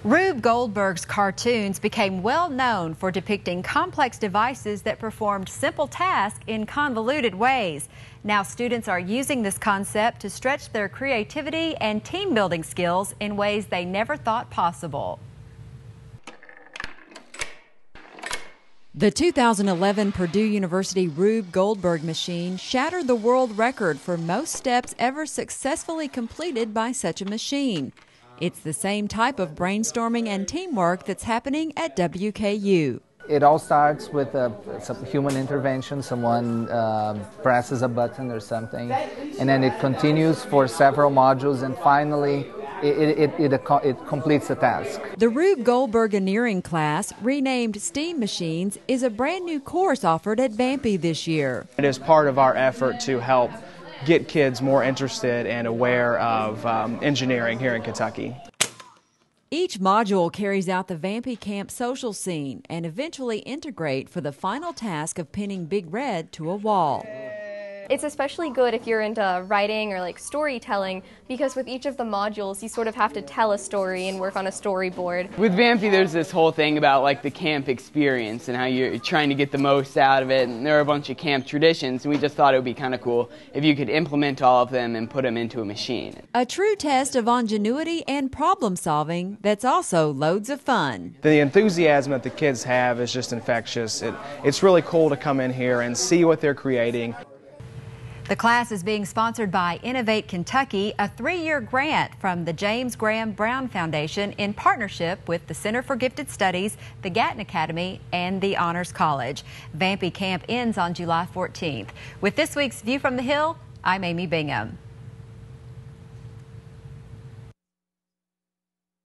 Rube Goldberg's cartoons became well known for depicting complex devices that performed simple tasks in convoluted ways. Now students are using this concept to stretch their creativity and team building skills in ways they never thought possible. The 2011 Purdue University Rube Goldberg machine shattered the world record for most steps ever successfully completed by such a machine. It's the same type of brainstorming and teamwork that's happening at WKU. It all starts with some human intervention. Someone presses a button or something, and then it continues for several modules, and finally it completes the task. The Rube Goldbergineering class, renamed STEAM Machines, is a brand new course offered at Vampy this year. It is part of our effort to help get kids more interested and aware of engineering here in Kentucky. Each module carries out the Vampy Camp social scene and eventually integrate for the final task of pinning Big Red to a wall. It's especially good if you're into writing or storytelling, because with each of the modules you sort of have to tell a story and work on a storyboard. With Vampy there's this whole thing about the camp experience and how you're trying to get the most out of it, and there are a bunch of camp traditions, and we just thought it would be kind of cool if you could implement all of them and put them into a machine. A true test of ingenuity and problem solving that's also loads of fun. The enthusiasm that the kids have is just infectious. It's really cool to come in here and see what they're creating. The class is being sponsored by Innovate Kentucky, a 3-year grant from the James Graham Brown Foundation in partnership with the Center for Gifted Studies, the Gatton Academy, and the Honors College. Vampy Camp ends on July 14th. With this week's View from the Hill, I'm Amy Bingham.